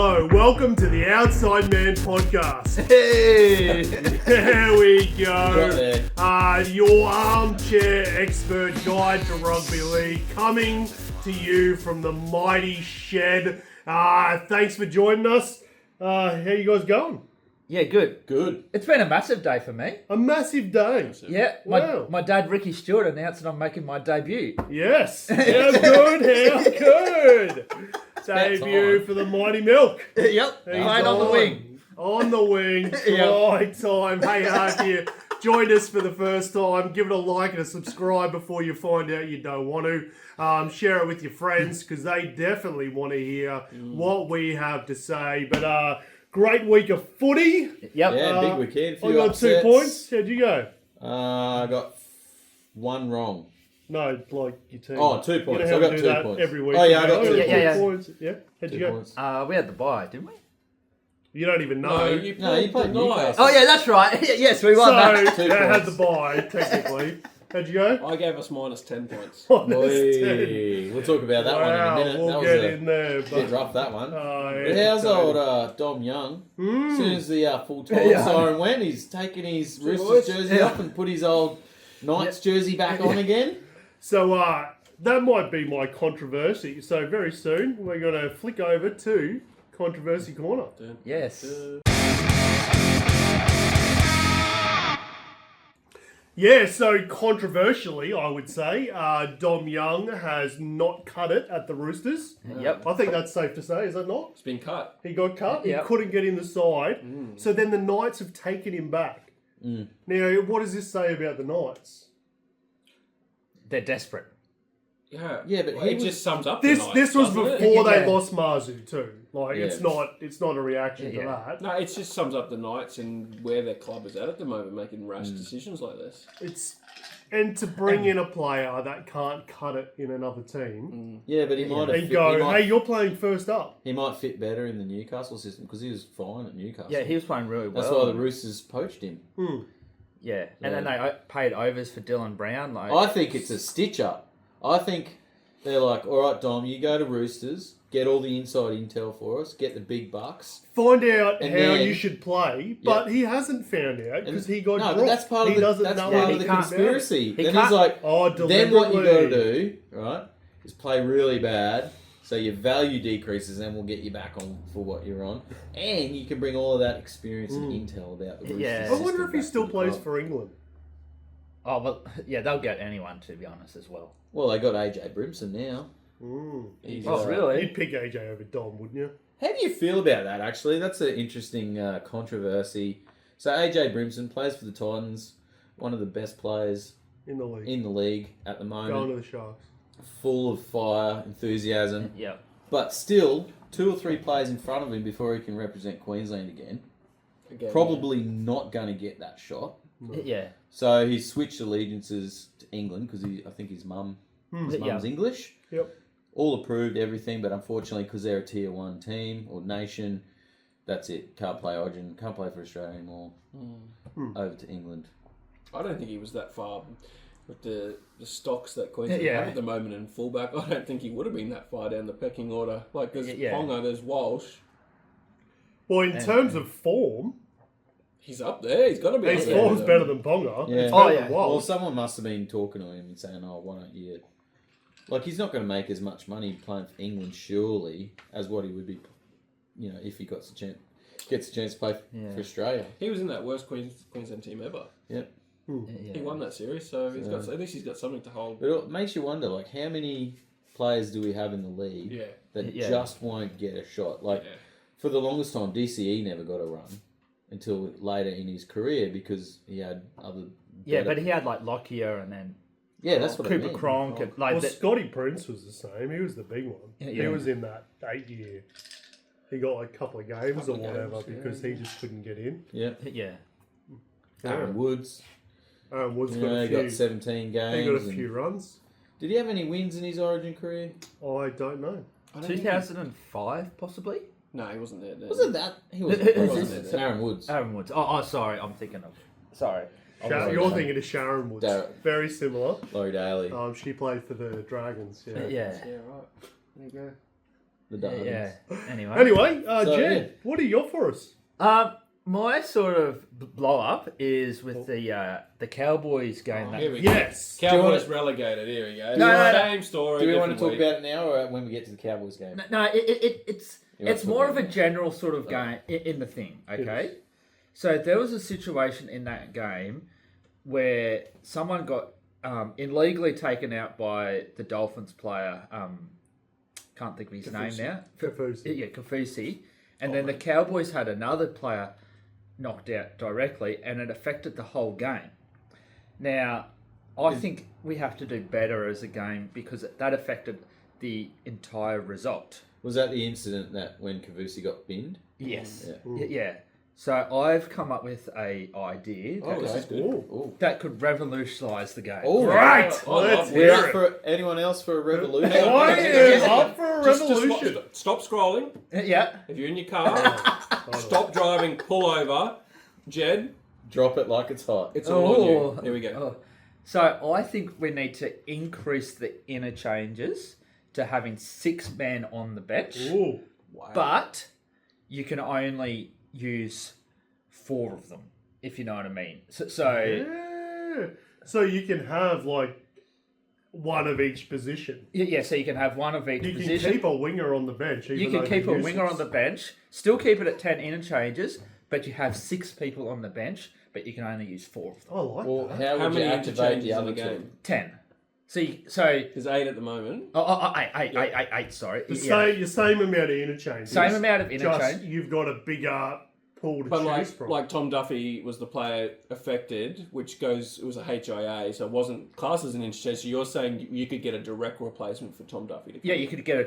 Hello, welcome to the Outside Man podcast. Hey! There we go. There. Your armchair expert guide to rugby league coming to you from the mighty shed. Thanks for joining us. How you guys going? Yeah, good. Good. It's been a massive day for me. A massive day. Yeah, Wow. my dad Ricky Stewart announced that I'm making my debut. Yes. How good, how good. Debut for the Mighty Milk. Yep, He's playing on the wing. On the wing, right time. Hey, if you joined us for the first time, give it a like and a subscribe before you find out you don't want to. Share it with your friends because they definitely want to hear what we have to say. But great week of footy. Yep. Yeah, big weekend. I got 2 points. How'd you go? I got one wrong. No, like your team. Oh, 2 points. You I know how got we do 2 that points. every week. Oh, yeah, I got 2 Yeah. points. Yeah. How'd you 2 go? points. We had the bye, didn't we? You don't even know. No, you played Newcastle. Oh yeah, that's right. Yes, we won that. So, 2 that had points. the bye, technically. How'd you go? I gave us minus 10 points. -10. Hey, we'll talk about that one in a minute. We'll that was get a in there. bit rough, that one. Yeah, But how's old Dom Young? As soon as the full-time siren went, he's taken his Roosters jersey off and put his old Knights jersey back on again. So that might be my controversy. So very soon we're going to flick over to Controversy Corner. Yes. Yeah, so controversially, I would say, Dom Young has not cut it at the Roosters. Yep. I think that's safe to say, is that not? It's been cut. He got cut. Yep. He couldn't get in the side. So then the Knights have taken him back. Now, what does this say about the Knights? They're desperate. Yeah, but It just sums up This the Knights, this was doesn't it? before they Yeah. lost Marzu too. Like Yeah. it's not a reaction to Yeah. that. No, it just sums up the Knights and where their club is at the moment, making rash decisions like this. And to bring in a player that can't cut it in another team Yeah, but he might have and go, he might, hey, you're playing first up. he might fit better in the Newcastle system because he was fine at Newcastle. Yeah, he was playing really well. That's why the Roosters poached him. Yeah, and then they paid overs for Dylan Brown. Like, I think it's a stitch up. I think they're like, all right, Dom, you go to Roosters, get all the inside intel for us, get the big bucks. Find out And how then- you should play, but he hasn't found out because he got No, dropped. but that's part of he the, doesn't that's know part of anything the about it. conspiracy. He Then can't- he's like, Oh, then what you got to deliberately. do, right, is play really bad so your value decreases and we'll get you back on for what you're on. And you can bring all of that experience and intel about the Roosters. Yeah. I wonder if he system still back to the plays club. for England. oh well, yeah, they'll get anyone to be honest as well. Well, they got AJ Brimson now. He's, Oh really? You'd pick AJ over Dom, wouldn't you? How do you feel about that, actually? That's an interesting controversy. So AJ Brimson plays for the Titans, one of the best players In the league. in the league at the moment. Going to the Sharks. Full of fire, enthusiasm. Yeah. But still, 2 or 3 players in front of him before he can represent Queensland again. again, Probably not going to get that shot. Yeah. So he switched allegiances to England because I think his mum's English. Yep. All approved, everything, but unfortunately, because they're a tier 1 team or nation, that's it. Can't play Origin, can't play for Australia anymore. Over to England. I don't think he was that far with the stocks that Queensland Yeah. have at the moment in fullback. I don't think he would have been that far down the pecking order. Like, there's Yeah. Ponga, there's Walsh. Well, in terms of form, He's up there. He's got to be his up there. form's better than Ponga. Yeah. It's Oh, better yeah. than Well, Walsh. someone must have been talking to him and saying, "Oh, why don't you?" Like, he's not going to make as much money playing for England, surely, as what he would be, if he gets a chance to play for Australia. He was in that worst Queensland team ever. Yep. Yeah. He won that series, so at least he's got something to hold. But it makes you wonder, like, how many players do we have in the league Yeah. that Yeah. just won't get a shot? Like, Yeah. for the longest time, DCE never got a run until later in his career because he had other. Yeah, better- but he had like Lockyer and then yeah, that's what I Cooper mean. Cronk and like Well, the, Scotty Prince was the same. He was the big one. He Yeah. was in that 8 year. He got like a couple of games or Couple of whatever games, yeah. because he just couldn't get in. Yeah, yeah. Aaron Woods. Woods You got know, a he few. got 17 games. He got a and- few runs. Did he have any wins in his Origin career? I don't know. I don't think 2005 possibly. No, he wasn't there then. Wasn't that? He wasn't. Is He wasn't this- there. Aaron Woods. Aaron Woods. Oh, sorry, I'm thinking of. Sorry. sorry, You're Darren. thinking of Sharon Woods. Darren. Very similar. Laurie Daly. She played for the Dragons. Yeah. Yeah. Yeah, right. There you go. The Darwins. Yeah. Anyway. Anyway, So, Jed, what do you got for us? My sort of blow up is with the Cowboys game. Here we go. Yes. Cowboys relegated. Here we go. No. Same story. Do we want to different talk week. about it now or when we get to the Cowboys game? No, it's You want it's to more talk of a about it? general sort of game in the thing. Okay, so there was a situation in that game where someone got illegally taken out by the Dolphins player. Can't think of his name now. Kafusi. Yeah, Kafusi. And then the Cowboys had another player knocked out directly, and it affected the whole game. Now, I think we have to do better as a game because that affected the entire result. Was that the incident that when Kavusi got binned? Yes. Yeah. Yeah. So I've come up with a idea that, this is good. Ooh. that could revolutionise the game. Oh, Right. I love Let's it. We're hear up it. for anyone else for a revolution? I am up for a Just revolution. stop scrolling. Yeah. If you're in your car, stop driving, pull over. Jed, Drop it like it's hot. it's all on you. Here we go. Oh. So I think we need to increase the interchanges to having 6 men on the bench, Ooh. but you can only use 4 of them, if you know what I mean. So Yeah. So you can have like one of each position. yeah, so you can have one of each You can position. keep a winger on the bench. You even can though keep a they're winger on useless. the bench, still keep it at 10 interchanges, but you have 6 people on the bench, but you can only use 4 of them. I like Well, that. how How would you many activate interchanges the in other the game? 10. So There's 8 at the moment. eight, sorry. The Yeah. same amount of interchanges. Same amount of Just interchange. you've got a bigger pool to But choose from. like Tom Duffy was the player affected, which it was a HIA, so it wasn't classed as an interchange. So you're saying you could get a direct replacement for Tom Duffy to come Yeah, you could get a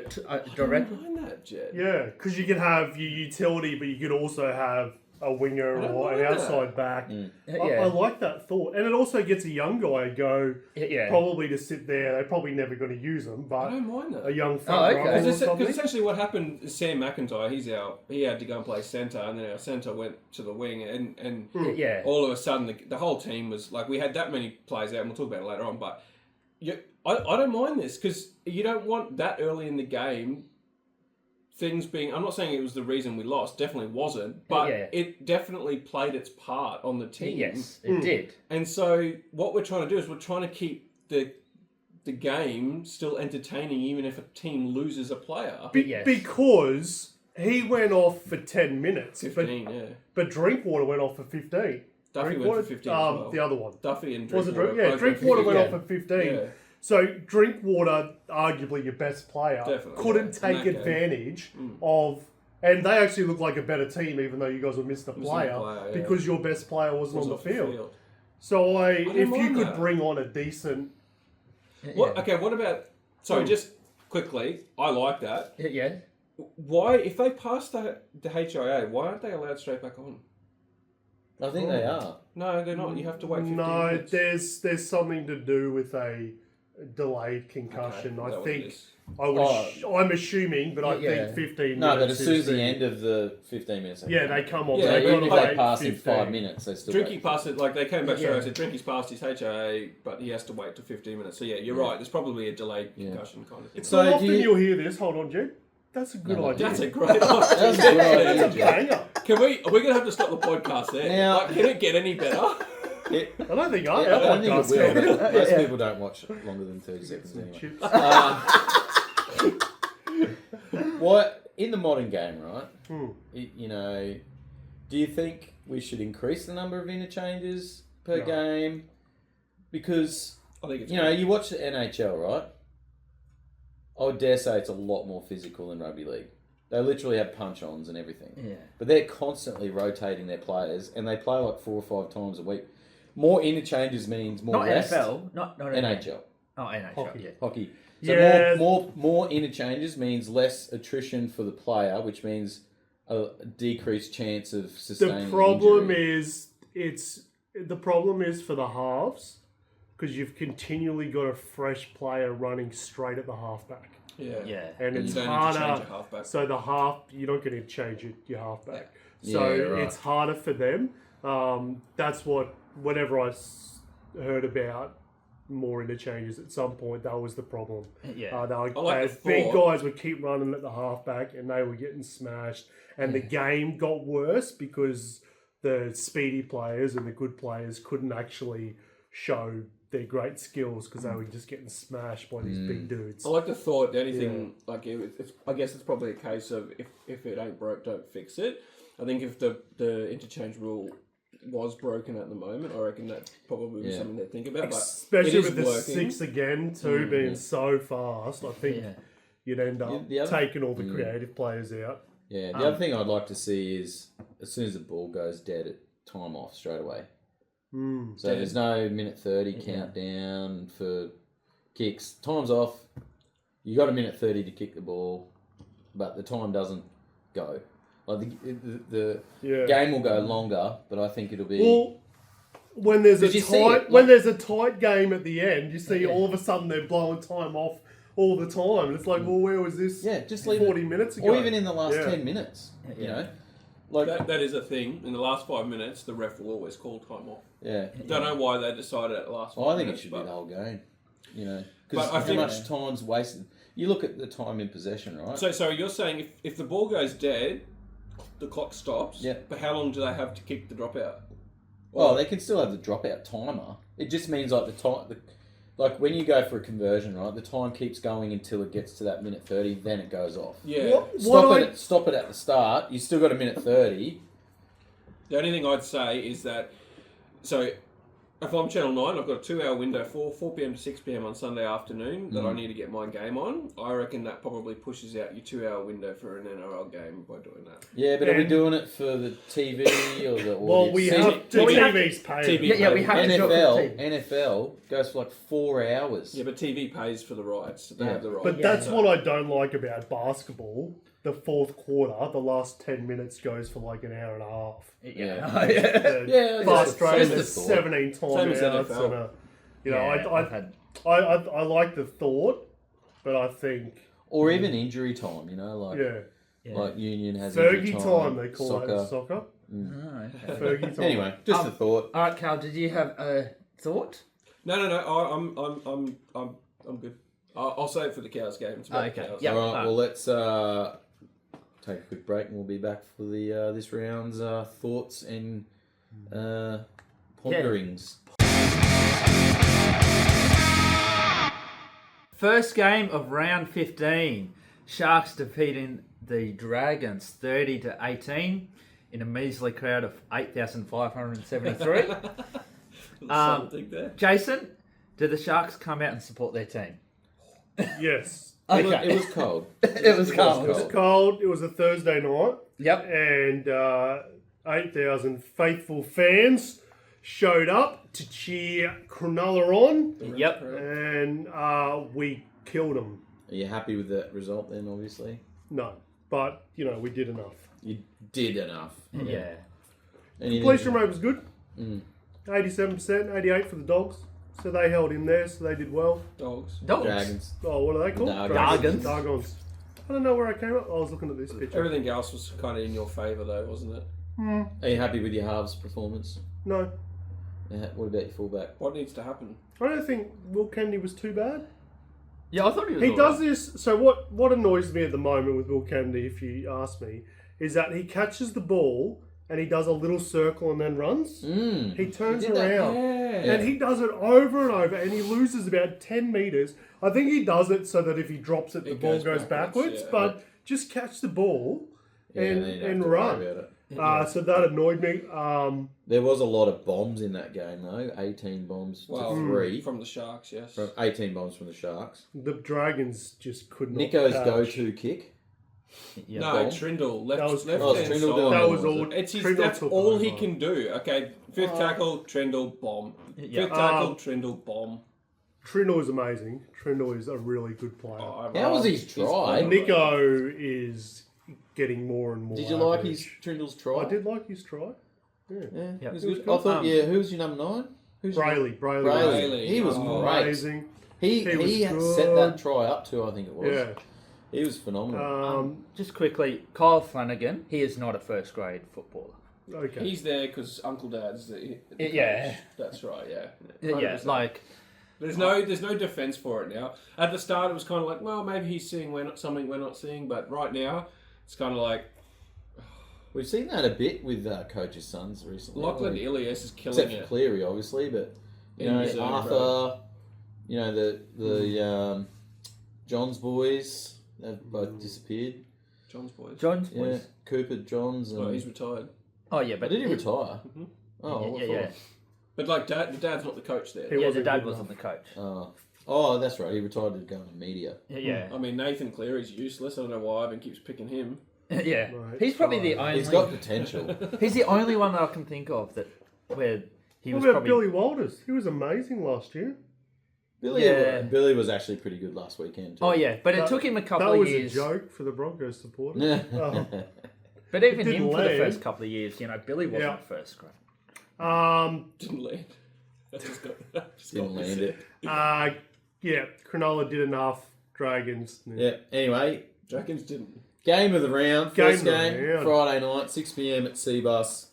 direct... I don't mind that, Jed. Yeah, because you can have your utility, but you could also have a winger I don't or an mind outside back. Yeah. I like that thought. And it also gets a young guy to go Yeah. probably to sit there. They're probably never going to use him, I but don't mind that. a young Oh, front okay. rower or Because something. essentially what happened is Sam McIntyre, he had to go and play centre, and then our centre went to the wing, and Yeah. all of a sudden the whole team was like, we had that many players out, and we'll talk about it later on, but I don't mind this, because you don't want that early in the game things being... I'm not saying it was the reason we lost, definitely wasn't, but Yeah. it definitely played its part on the team. Yes, it did. And so what we're trying to do is we're trying to keep the game still entertaining, even if a team loses a player. Yes. Because he went off for 10 minutes. 15, yeah. But Drinkwater went off for 15. Duffy went for 15 as well. The other one. Duffy and Was it Drinkwater. Drink? Yeah, Drinkwater went yeah. off for 15. Yeah. So Drinkwater, arguably your best player, Definitely, couldn't yeah, in take that game. advantage of... And they actually look like a better team, even though you guys have missed a player, player, yeah. because your best player wasn't on the off field. So don't if you mind could that. bring on a decent... What? Okay, what about... Sorry, just quickly, I like that. Yeah. Why, if they pass the HIA, why aren't they allowed straight back on? I think they are. No, they're not. You have to wait 15 No, minutes. there's something to do with a delayed concussion. Okay, is that I what it think... is? I'm assuming, but I Yeah. think 15 No, but minutes as soon as is the end of the 15 minutes. Yeah, they come on. Yeah, They've even got if to they wait pass in 15. 5 minutes, they still Drinky wait. passed it, like they came back straight Yeah. away and said Drinky's passed his HIA, but he has to wait till 15 minutes. So yeah, you're right, there's probably a delayed concussion kind of thing. It's So not do often you- you'll hear this. Hold on, Jed. That's a good No, idea. That's a great idea. That's a good idea, That's a Jed. banger. Are we going to have to stop the podcast there? Now- Like, can it get any better? Yeah, I don't think I don't think podcast it will, can. but most people don't watch longer than 30 seconds anyway. Chips. What in the modern game, right? Hmm. You know, do you think we should increase the number of interchanges per No. game? Because I think it's you know, you watch the NHL, right? I would dare say it's a lot more physical than rugby league. They literally have punch-ons and everything. Yeah. But they're constantly rotating their players, and they play like 4 or 5 times a week. More interchanges means more Not rest. NFL. Not NHL. Oh, NHL. Hockey. Yeah. Hockey. So Yeah. more interchanges means less attrition for the player, which means a decreased chance of sustaining The problem injury. the problem is for the halves because you've continually got a fresh player running straight at the halfback, Yeah. Yeah. and You it's don't need to change harder. your halfback. So the half you're not going to change your halfback. Yeah. So Yeah, right. it's harder for them. That's whenever I heard about more interchanges at some point. That was the problem. Yeah. The big guys would keep running at the halfback, and they were getting smashed. And the game got worse because the speedy players and the good players couldn't actually show their great skills because they were just getting smashed by these big dudes. I like the thought that anything I guess it's probably a case of if it ain't broke, don't fix it. I think if the interchange rule was broken at the moment, I reckon that probably was something to think about. But especially it with is the working. 6 again too being so fast, I think you'd end up taking all the creative players out. Yeah, the other thing I'd like to see is as soon as the ball goes dead, time off straight away. So there's no minute 30 countdown for kicks. Time's off. You got a minute 30 to kick the ball, but the time doesn't go. Like the game will go longer, but I think it'll be. Well, when there's a 'Cause you see tight it, when there's a tight game at the end, you see all of a sudden they're blowing time off all the time. And it's like, well, where was this? Just leave 40 it, minutes ago, or even in the last 10 minutes. You know, like that is a thing. In the last 5 minutes, the ref will always call time off. yeah. Don't know why they decided at the last. Well, I think minutes, it should be the whole game. You know, But because I how think- much time's wasted. You look at the time in possession, right? So you're saying if the ball goes dead, the clock stops. Yeah. But how long do they have to kick the dropout? Well, they can still have the dropout timer. It just means like the time, like when you go for a conversion, right? The time keeps going until it gets to that minute 30. Then it goes off. Yeah. Stop it at the start. You still got a minute 30. The only thing I'd say is that, so if I'm Channel 9, I've got a 2-hour window, 4 p.m. to 6 p.m. on Sunday afternoon that I need to get my game on. I reckon that probably pushes out your 2-hour window for an NRL game by doing that. Yeah, but are we doing it for the TV or the audience? Well, we have to. TV's paid. TV we have to. NFL goes for like 4 hours. Yeah, but TV pays for the rights. They have the rights. But that's what I don't like about basketball. The fourth quarter, the last 10 minutes goes for like an hour and a half. Yeah. For Australia, just a there's thought. 17 Same as timeouts. NFL. And I like the thought, but I think Or even injury time, you know, like like Union has injury Fergie time they call that in soccer. Fergie time. Anyway, just a thought. All right, Cal, did you have a thought? No. I'm good. I'll save it for the Cows game. It's about the Okay. Cows. Yeah. All right, well, let's take a quick break and we'll be back for the this round's thoughts and ponderings. First game of round 15. Sharks defeating the Dragons 30-18 in a measly crowd of 8,573. Something there. Jason, did the Sharks come out and support their team? Yes. Okay. It was cold. It was cold. It was cold. It was a Thursday night. Yep. And 8,000 faithful fans showed up to cheer Cronulla on. Yep. And we killed them. Are you happy with that result then, obviously? No. But, we did enough. You did enough. Yeah. Completion rate was good. 87%, 88% for the Dogs. So they held in there, so they did well. Dogs. Dragons. Oh, what are they called? Dargons. Dargons. I don't know where I came up. I was looking at this picture. Everything else was kind of in your favour, though, wasn't it? Are you happy with your halves performance? No. What about your fullback? What needs to happen? I don't think Will Kennedy was too bad. Yeah, I thought he was. He all does right. this. So what annoys me at the moment with Will Kennedy, if you ask me, is that he catches the ball and he does a little circle and then runs. He turns He did that. around Yeah. and he does it over and over and he loses about 10 meters. I think he does it so that if he drops it, the It ball goes goes backwards, backwards. yeah. But just catch the ball Then you don't have and to worry run. about it. So that annoyed me. There was a lot of bombs in that game, though. 18 bombs Well, to 3. from the Sharks, yes. From 18 bombs from the Sharks. The Dragons just could not. Nico's catch. go-to kick. Yeah. No, Bomb. Trindle, That was left Oh, hand Trindle side. doing That that was one, all. It's his, Trindle that's took all over. he can do. Okay, fifth tackle, Trindle, bomb. Yeah. Fifth tackle, Trindle, bomb. Trindle is amazing. Trindle is a really good player. How was his try? Nico is getting more and more. Did you like average. his Trindle's try? I did like his try. Yeah, Yeah. it was It was good. good. I thought, who was your number 9? Who's your- Brayley. Brayley. He was Oh, great. Amazing. He was set good. that try up too, I think it was. Yeah. He was phenomenal. Just quickly, Kyle Flanagan, he is not a first grade footballer. Okay. He's there because Uncle Dad's the Yeah. coach. That's right, yeah. Yeah, 100%. like There's no defense for it now. At the start, it was kind of like, well, maybe he's seeing something we're not seeing, but right now, it's kind of like We've seen that a bit with coaches' sons recently. Lachlan Ilias is killing Except for it. Cleary, obviously, but you In know reserve, Arthur, you know the John's boys, they've both disappeared. John's boys. John's Yeah, boys. Cooper Johns. And... Oh, he's retired. Oh yeah, But but did he retire? Mm-hmm. Oh, yeah. But like, the dad's not the coach there. He Yeah, the wasn't dad good wasn't the coach. Oh, that's right. He retired to go into media. Yeah, I mean, Nathan Cleary's useless. I don't know why Ivan keeps picking him. yeah. Right. He's probably the only. He's got potential. He's the only one that I can think of that where he What was about probably. Billy Walters? He was amazing last year. Billy was actually pretty good last weekend. Too. Oh yeah, but it That- took him a couple That of was years. a joke for the Broncos supporters. Yeah. Oh. But even didn't him for the land. first couple of years, Billy wasn't Yeah. at first grade. Didn't land. That just got Didn't land it. Yeah, Cronulla did enough. Dragons. Yeah. Anyway, Dragons didn't. game of the round. Game First of the game, round. Friday night, 6 p.m. at Seabus.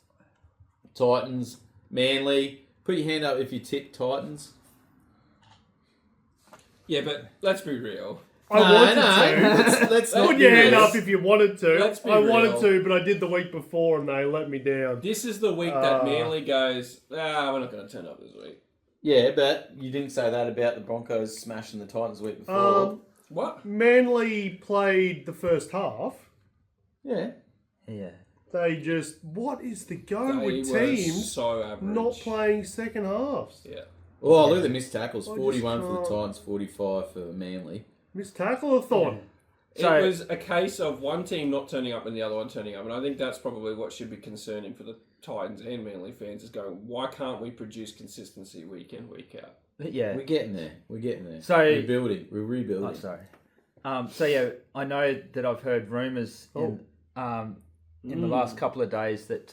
Titans, Manly. Put your hand up if you tip Titans. Yeah, but let's be real. I wanted to. Let's not Put your do hand this. up if you wanted to. Let's be I wanted real. to, but I did the week before and they let me down. This is the week that Manly goes, we're not going to turn up this week. Yeah, but you didn't say that about the Broncos smashing the Titans the week before. What? Manly played the first half. Yeah. Yeah. They just, what is the go They with were teams so average. not playing second halves? Yeah. Oh, look at the missed tackles. I 41 just for the can't- Titans, 45 for Manly. Missed tackle-a-thon. So- It was a case of one team not turning up and the other one turning up, and I think that's probably what should be concerning for the Titans and Manly fans is going, why can't we produce consistency week in, week out? Yeah. We're getting there. We're getting there. So- We're building. We're rebuilding. Oh, sorry. So yeah, I know that I've heard rumours in the last couple of days that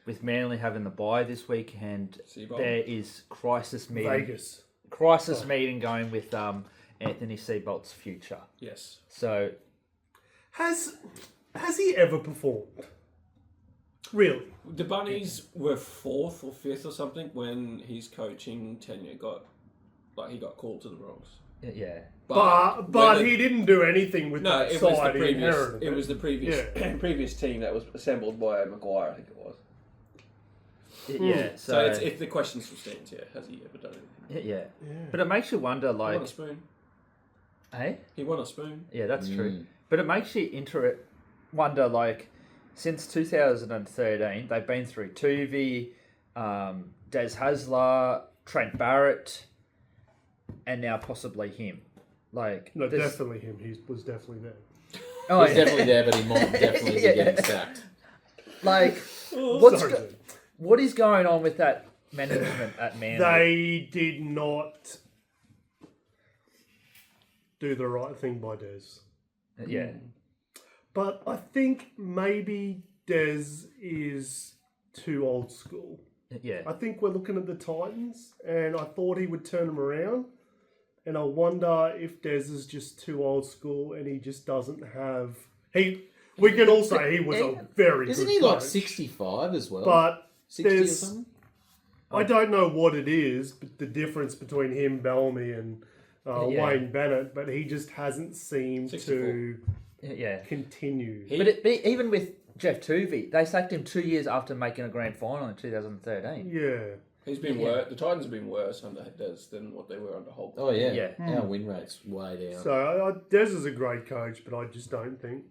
with Manly having the bye this weekend, Seabold. there is crisis meeting. Vegas. Crisis meeting going with Anthony Seabolt's future. Yes. So Has he ever performed? Really? The Bunnies were 4th or 5th or something when his coaching tenure he got called to the Bronx. yeah. But whether- he didn't do anything with No, that it was the side. He previous. inherited It was the previous Yeah. previous team that was assembled by Maguire, I think it was. Yeah. So it's the question still stands. Yeah, has he ever done anything? yeah. Yeah. But it makes you wonder, He won like, a spoon. hey, He won a spoon. yeah, that's true. But it makes you wonder, like, since 2013, they've been through Tuvey, Des Hasler, Trent Barrett, and now possibly him. Like, No, there's- definitely him. He was definitely there. Oh, He's yeah. definitely there, but he might definitely Yeah. be getting sacked. Like, Sorry, what is going on with that management at Manly? they did not do the right thing by Des. Yeah. But I think maybe Des is too old school. Yeah. I think we're looking at the Titans, and I thought he would turn them around. And I wonder if Des is just too old school, and he just doesn't have. We can all say he was a very Isn't good he like coach, 65 as well? But 60 or there's- something? I don't know what it is, but the difference between him, Bellamy, and Yeah. Wayne Bennett, but he just hasn't seemed 64. to Yeah. continue. But even with Jeff Tuvey, they sacked him 2 years after making a grand final in 2013. Yeah. He's been worse. The Titans have been worse under Des than what they were under Holt. Oh, yeah. Yeah. Our win rate's way down. So Des is a great coach, but I just don't think.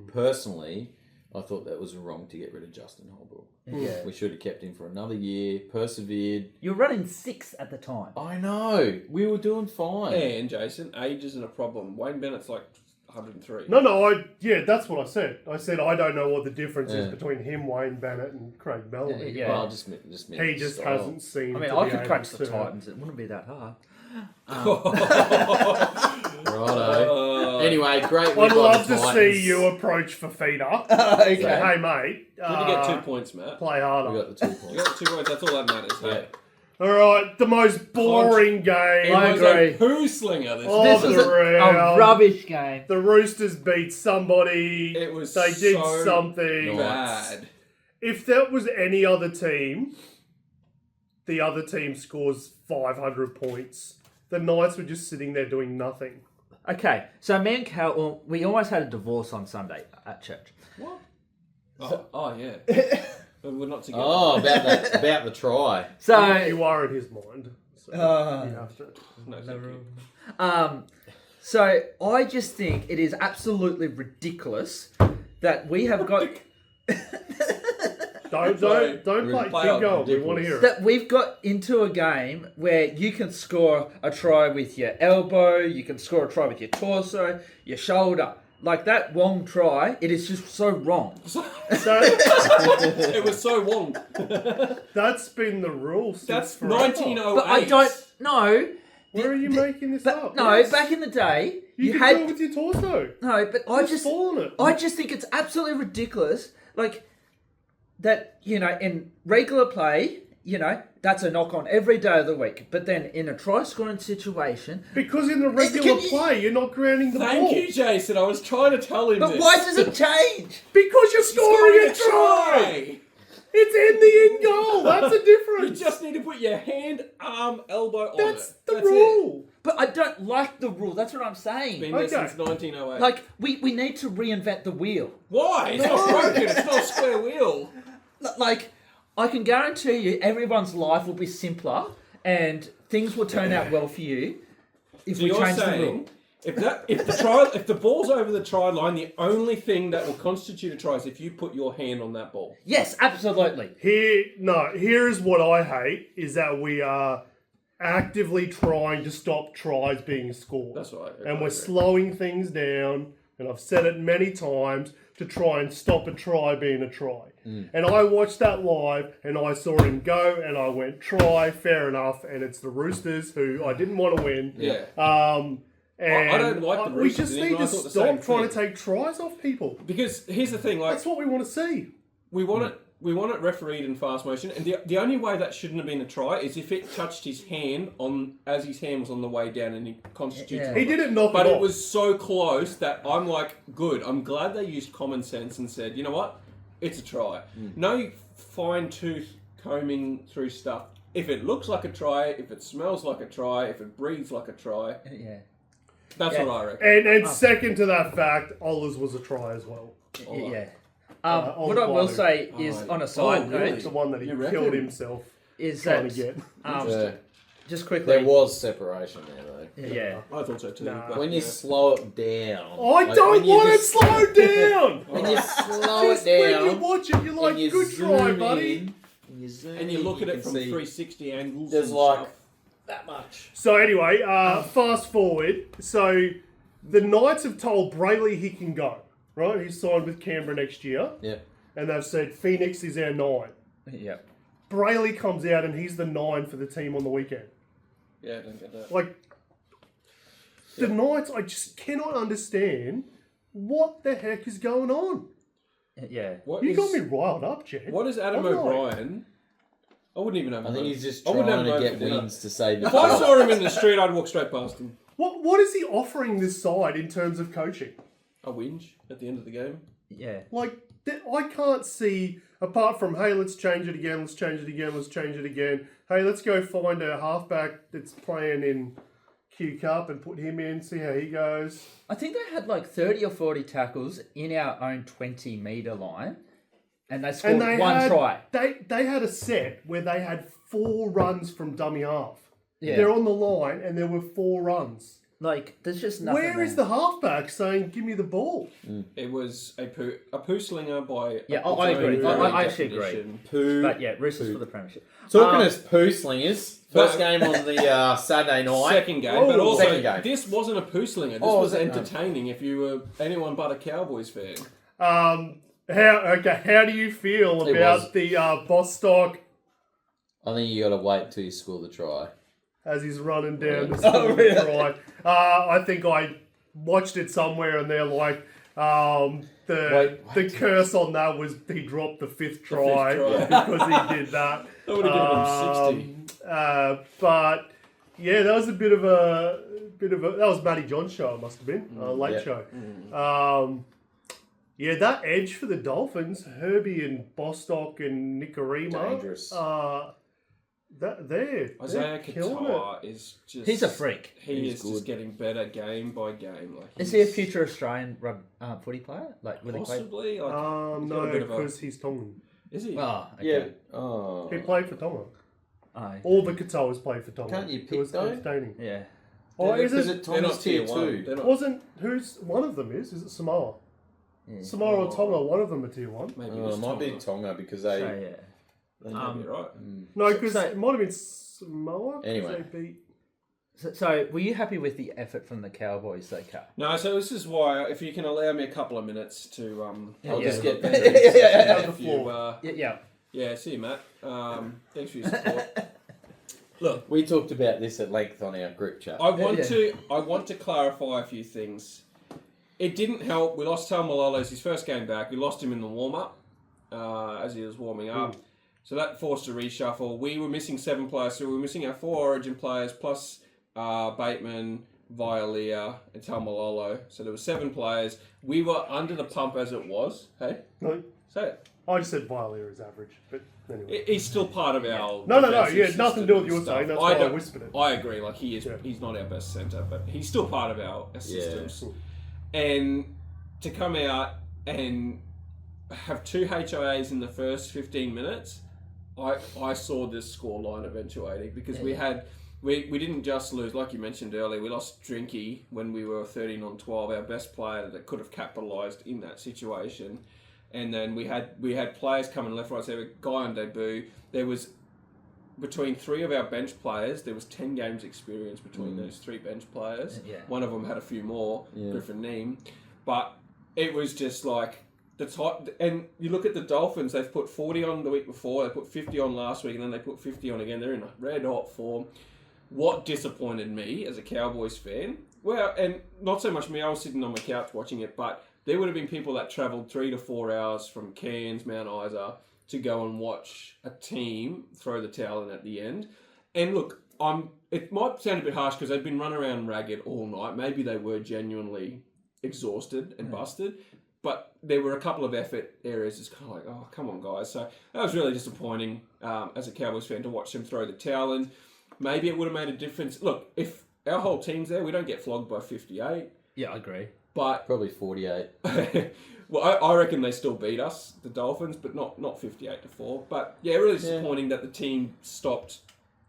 Personally, I thought that was wrong to get rid of Justin Holbrook. Yeah. We should have kept him for another year, persevered. You were running 6 at the time. I know. We were doing fine. And Jason, age isn't a problem. Wayne Bennett's like 103. No, that's what I said. I said I don't know what the difference is Yeah. between him, Wayne Bennett, and Craig Bellamy. Yeah. Well, just He just hasn't seen. I mean, I could crunch the Titans. It wouldn't be that hard. Righto. Anyway, great I'd win by love the to Titans. see you approach for feeder. Okay. Say, hey, mate. Did you get 2 points, Matt? Play We harder. got the 2 You points. got 2 points. That's all that matters. Yeah. Hey. All right, the most boring game. I It was agree. a poo slinger. This Oh, This the was a round. rubbish game. The Roosters beat somebody. It was They did so something. Nice. bad. If that was any other team, the other team scores 500 points. The Knights were just sitting there doing nothing. Okay, so me and Cal, we almost had a divorce on Sunday at church. What? Yeah. But we're not together. Oh, about the try. So You are in his mind. So you have to. No, thank you. So I just think it is absolutely ridiculous that we have got Don't Sorry. play. Play Keep out going. We ridiculous. want to hear it. that we've got into a game where you can score a try with your elbow, you can score a try with your torso, your shoulder. Like that Wong try, it is just so wrong. So It was so Wong. that's been the rule since That's forever. 1908. But I don't know. Where are you making this up? No, Yes. back in the day, You can had do it with your torso. no, but Just fall on it. I just think it's absolutely ridiculous. Like that, in regular play, that's a knock on every day of the week. But then in a try scoring situation, Because in the regular you- play, you're not grounding the ball. Thank you, Jason. I was trying to tell him but this. why does it change? Because you're scoring a try. try. It's in the in goal. That's a You difference. just need to put your hand, arm, elbow on That's it. the That's rule. But I don't like the rule. That's what I'm It's saying. been there Okay. since 1908. Like we need to reinvent the wheel. Why? It's not broken. It's not a square wheel. Like I can guarantee you, everyone's life will be simpler and things will turn out well for you if So we you're change the rule. saying if the ball's over the try line, the only thing that will constitute a try is if you put your hand on that ball. Yes, absolutely. Here's what I hate is that we are actively trying to stop tries being scored. That's right. And we're slowing things down, and I've said it many times, to try and stop a try being a try. And I watched that live, and I saw him go, and I went, try, fair enough, and it's the Roosters, who I didn't want to win. Yeah. And I don't like the we Roosters, just and need even I to thought the same stop trying to thing. take tries off people. Because here's the thing, like That's what we want to see. we want it refereed in fast motion, and the only way that shouldn't have been a try is if it touched his hand as his hand was on the way down, and he constitutes. Yeah. He didn't knock But it it off. was so close that I'm like, good. I'm glad they used common sense and said, you know what, it's a try. No fine tooth combing through stuff. If it looks like a try, if it smells like a try, if it breathes like a try, Yeah. that's Yeah. what I reckon. And second to that fact, Ola's was a try as well. Yeah. Old What I will Blue. say is, on a side really? note, The one that he You reckon? killed himself is trying that to get. just quickly. There was separation there, though. Yeah. I thought so too. Nah. but, When you yeah. slow it down. I don't want it slowed down! When you slow Just it when you down. watch it, you're like, and you good zoom try, buddy. in, and you zoom And you in, look at it can from see 360 angles. There's and like stuff. that much. So anyway, fast forward. So the Knights have told Brayley he can go, right? He's signed with Canberra next year. Yeah. And they've said Phoenix is our 9. Yeah. Brayley comes out and he's the 9 for the team on the weekend. Yeah, I don't get that. Like, the Knights, I just cannot understand what the heck is going on. Yeah. What You is- got me riled up, Jed. What is Adam I'm like- O'Brien? I wouldn't even have. I think he's just I wouldn't trying to have get voted for dinner. wins to save the If I club. saw him in the street, I'd walk straight past him. What is he offering this side in terms of coaching? A whinge at the end of the game. Yeah. Like, I can't see, apart from, hey, let's change it again, let's change it again, let's change it again. Hey, let's go find a halfback that's playing in Q Cup and put him in, see how he goes. I think they had like 30 or 40 tackles in our own 20-metre line, and they scored one try. They had a set where they had 4 runs from dummy half. Yeah. They're on the line and there were 4 runs. Like, there's just nothing. Where is there. the halfback saying, give me the ball? It was a poo slinger by. Yeah, its I agree. own I very actually agree. definition. Poo. But yeah, Roosters for the premiership. Talking as poo slingers, first But- game on the Saturday night. Second game, Oh, but also second game. this wasn't a poo slinger. This Oh, was was it? entertaining if you were anyone but a Cowboys fan. How do you feel It about was. the Bostock I think you got to wait till you score the try. as he's running down the Oh, score really? try? I think I watched it somewhere and they're like, the Wait. curse on that was he dropped the fifth try try. because he did that. That would have given him 60. But yeah, that was a bit of a that was Matty John's show. It must have been late yeah. show. Yeah, that edge for the Dolphins, Herbie and Bostock and Nicarima. Dangerous. They're Isaiah killing it. Katoa is just... He's a freak. He He's is just getting better game by game. Like Is he a future Australian footy player? Like, will he play? Possibly. Like, he's got No, a bit of a... because he's Tongan. Is he? Oh, okay. Yeah. Oh. He played for Tonga. Aye. All the Katoas played for Tonga. Can't you It pick was though? entertaining. Yeah. Or is Because it? it They're Tonga's not tier tier 1. 2. They're not... Wasn't who's one of them is? Is it Samoa? Yeah. Samoa or Tonga? One of them are tier 1. Maybe Oh, it's it might be Tonga. Tonga because So, they... yeah. they You're right. No, because So- it might have been Samoa. 'cause Anyway. they beat. So, were you happy with the effort from the Cowboys, though, Cal? No, so this is why, if you can allow me a couple of minutes to... I'll Yeah. just get Yeah, better. yeah. If you, Yeah. yeah, see you, Matt. Thanks for your support. Look, We talked about this at length on our group chat. I want to clarify a few things. It didn't help. We lost Tal Malolo's his first game back. We lost him in the warm-up as he was warming up. So that forced a reshuffle. We were missing 7 players, so we were missing our 4 Origin players plus Bateman, Vialia, and Tal Malolo. So there were 7 players. We were under the pump as it was. Hey, No, say it. I just said Vialia is average, but anyway. He's still part of our... No. defensive Yeah, nothing to do with system your and saying. stuff. That's why I don't- whispered it. I agree. Like he is, Yeah. he's not our best centre, but he's still part of our systems. Yeah. And to come out and have 2 HIAs in the first 15 minutes, I saw this scoreline eventuating because we didn't just lose, like you mentioned earlier. We lost Drinky when we were 13-12, our best player that could have capitalised in that situation. And then we had players coming left, right, so a guy on debut. There was between 3 of our bench players, there was 10 games experience between those 3 bench players. Yeah. One of them had a few more, Yeah. Griffin Neem. But it was just like the top. And you look at the Dolphins, they've put 40 on the week before, they put 50 on last week, and then they put 50 on again. They're in a red hot form. What disappointed me as a Cowboys fan, well, and not so much me, I was sitting on my couch watching it, but there would have been people that travelled 3 to 4 hours from Cairns, Mount Isa, to go and watch a team throw the towel in at the end. And look, it might sound a bit harsh because they've been running around ragged all night. Maybe they were genuinely exhausted and busted. But there were a couple of effort areas. It's kind of like, oh, come on, guys. So that was really disappointing as a Cowboys fan to watch them throw the towel in. Maybe it would have made a difference. Look, if our whole team's there, we don't get flogged by 58. Yeah, I agree. But Probably 48. well, I reckon they still beat us, the Dolphins, but not 58-4. But yeah, really disappointing that the team stopped.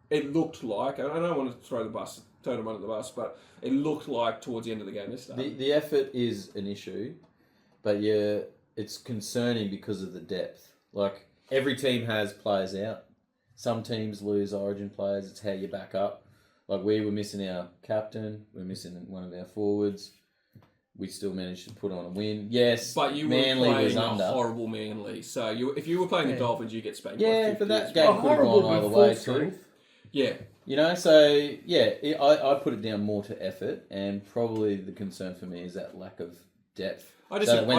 It looked like, and I don't want to throw them under the bus, but it looked like towards the end of the game they started. The effort is an issue, but yeah, it's concerning because of the depth. Like, every team has players out. Some teams lose Origin players. It's how you back up. Like, we were missing our captain. We're missing one of our forwards. We still managed to put on a win. Yes, But you Manley were was playing under. a horrible Manley. So if you were playing the Dolphins, you get spanked by Yeah, 50 but that as game well. could have horrible gone either with way full too. strength. Yeah. You know, so yeah, I put it down more to effort, and probably the concern for me is that lack of depth. I disagree.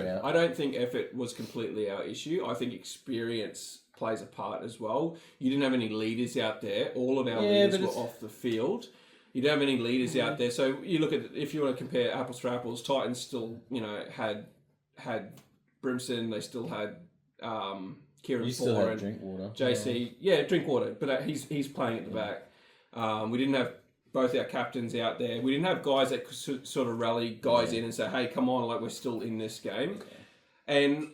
Are out, I don't think effort was completely our issue. I think experience plays a part as well. You didn't have any leaders out there. All of our leaders were off the field. You don't have any leaders out there. So you look at, if you want to compare apples for apples, Titans still, had Brimson. They still had Kieran you still Four had and Drinkwater. JC. Yeah, Drinkwater, but he's playing at the back. We didn't have both our captains out there. We didn't have guys that could sort of rally guys in and say, hey, come on, like, we're still in this game. And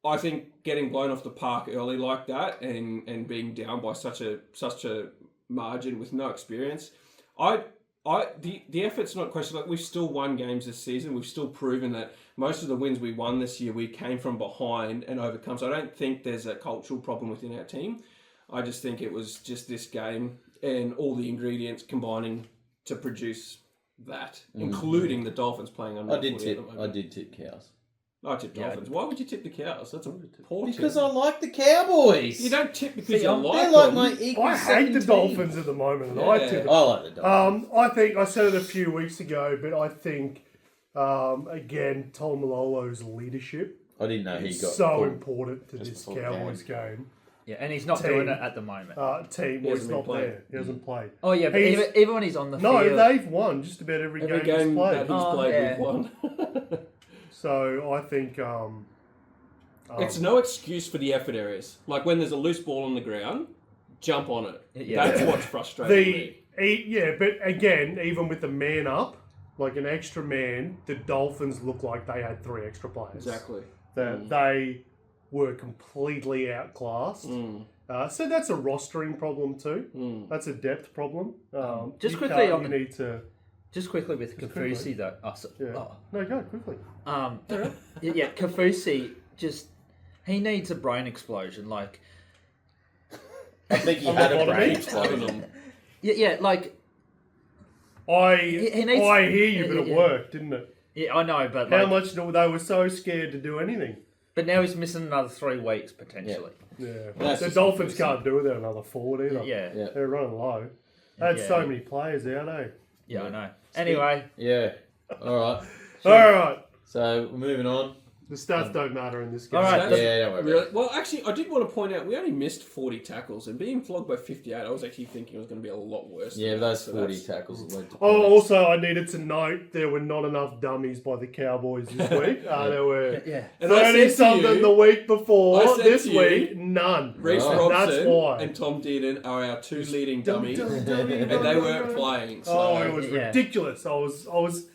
I think getting blown off the park early like that and being down by such a margin with no experience, the effort's not a question. Like, we've still won games this season. We've still proven that most of the wins we won this year, we came from behind and overcome. So I don't think there's a cultural problem within our team. I just think it was just this game and all the ingredients combining to produce that, including the Dolphins playing under. I did tip Cows. I tipped Dolphins. Why would you tip the Cows? That's a poor tip. Because I like the Cowboys. You don't tip because you They're like like them. my equal I hate the 17. Dolphins at the moment, and I Yeah. tip. I like the Dolphins. I think I said it a few weeks ago, but I think again, Tom Malolo's leadership I didn't know he is got so pulled. important to just this before the Cowboys game. Yeah, and he's not Team. doing it at the moment. Team, He well, he's hasn't not been playing. there. He hasn't played. Oh yeah, but He's- even when he's on the No, field, they've won just about every Every game he's game played. that he's Oh, played, yeah. we've won. So I think It's no excuse for the effort areas. Like when there's a loose ball on the ground, jump on it. Yeah. That's what's frustrating me. But again, even with the man up, like an extra man, the Dolphins look like they had 3 extra players. Exactly. That they were completely outclassed. So that's a rostering problem too. That's a depth problem. Just quickly, you need to. Just quickly with Kafusi though. No, go quickly. Kafusi he needs a brain explosion. Like, I think he had a brain explosion. I needs, hear you, but it worked, didn't it? Yeah, I know, but how much they were so scared to do anything. But now he's missing another 3 weeks potentially. Yeah, the Dolphins can't do without another forward either. Yeah. They're running low. They had so many players out, eh? Yeah, I know. Anyway. Yeah. All right. All right. So we're moving on. The stats don't matter in this game. All right. Yeah, don't worry about it. Well, actually, I did want to point out we only missed 40 tackles, and being flogged by 58, I was actually thinking it was going to be a lot worse. Yeah, those 40 tackles led to Oh, also, I needed to note there were not enough dummies by the Cowboys this week. There were And I 30 said to something you- the week before. I said This to you, week, none. Reece Oh. That's Robson why. and Tom Dearden are our 2 leading dummies, Dummy, and they weren't playing. So Oh, it was ridiculous. I was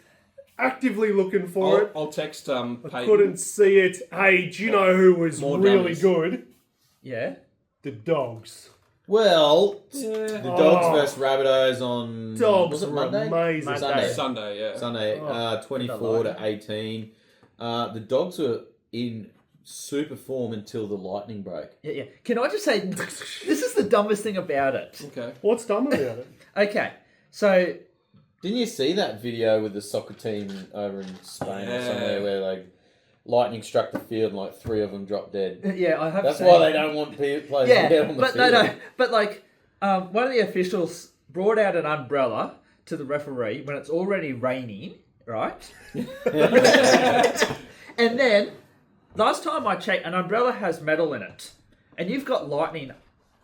actively looking for it. I'll text I Peyton. couldn't see it. Hey, do you know who was More really dummies. good? Yeah. The Dogs. Well, Yeah. the Dogs versus Rabbitohs on Dogs was it were Monday? amazing. Sunday, yeah. Sunday, 24 to 18. The Dogs were in super form until the lightning break. Yeah. Can I just say, this is the dumbest thing about it. Okay. What's dumb about it? Okay, so Didn't you see that video with the soccer team over in Spain or somewhere where lightning struck the field and 3 of them dropped dead? yeah, I have. That's seen why it. they don't want players to get on the but field. no. But one of the officials brought out an umbrella to the referee when it's already raining, right? And then last time I checked, an umbrella has metal in it, and you've got lightning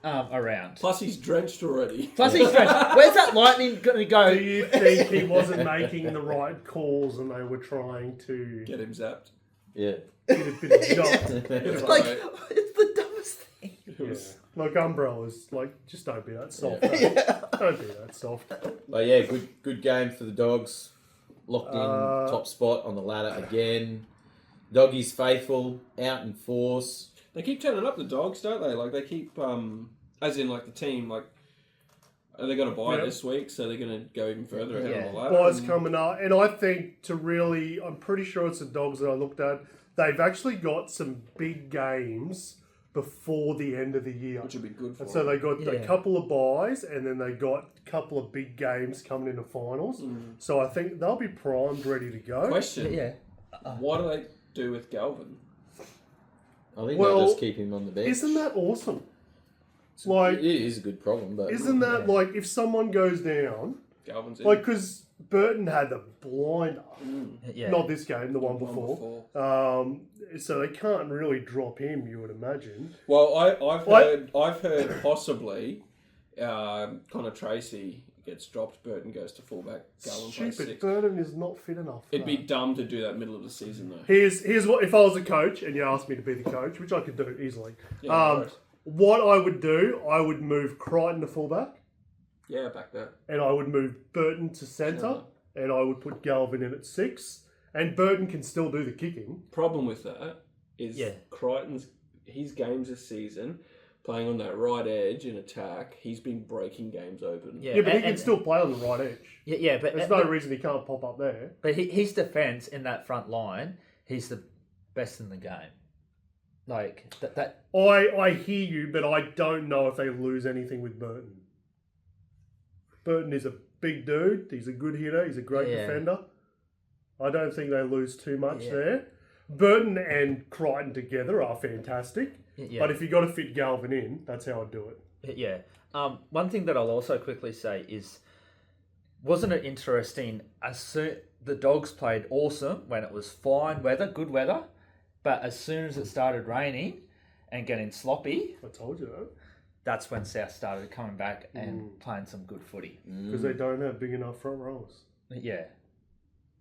around. Plus, he's drenched already. Plus he's drenched. Where's that lightning going to go? Do you think he wasn't making the right calls and they were trying to Get him zapped. Yeah. get a bit of job? It's Like, it's the dumbest thing. Yeah. Like umbrellas, just don't be that soft. Don't be that soft. But yeah, good game for the Dogs. Locked in top spot on the ladder again. Doggies faithful, out in force. They keep turning up the Dogs, don't they? They keep, as in the team, they got a bye this week, so they're going to go even further ahead on the ladder. Bye's coming up, and I think I'm pretty sure it's the Dogs that I looked at. They've actually got some big games before the end of the year, Which would be good for and so them. they got a couple of byes, and then they got a couple of big games coming into finals. So I think they'll be primed, ready to go. Question. Yeah. What do they do with Galvin? I think they'll just keep him on the bench. Isn't that awesome? It is a good problem, but Isn't that if someone goes down, Galvin's in. because Burton had the blinder, Yeah. not this game, the one before. So they can't really drop him, you would imagine. Well, I've heard possibly Connor Tracy gets dropped, Burton goes to fullback, Galvin plays Stupid, 6. Burton is not fit enough. For It'd be that. dumb to do that middle of the season though. Here's what if I was a coach and you asked me to be the coach, which I could do easily. Yeah, no worries. What I would do, I would move Crichton to fullback, Yeah, back that. and I would move Burton to centre, and I would put Galvin in at 6. And Burton can still do the kicking. Problem with that is Crichton's his games this season, playing on that right edge in attack, he's been breaking games open. Yeah, but he can still play on the right edge. Yeah, but There's no reason he can't pop up there. But his defense in that front line, he's the best in the game. That. I hear you, but I don't know if they lose anything with Burton. Burton is a big dude. He's a good hitter. He's a great defender. I don't think they lose too much there. Burton and Crichton together are fantastic. Yeah. But if you got to fit Galvin in, that's how I'd do it. Yeah. One thing that I'll also quickly say is, wasn't it interesting? The Dogs played awesome when it was fine weather, good weather, but as soon as it started raining and getting sloppy, I told you that. that's when South started coming back and playing some good footy. Because they don't have big enough front rows. Yeah.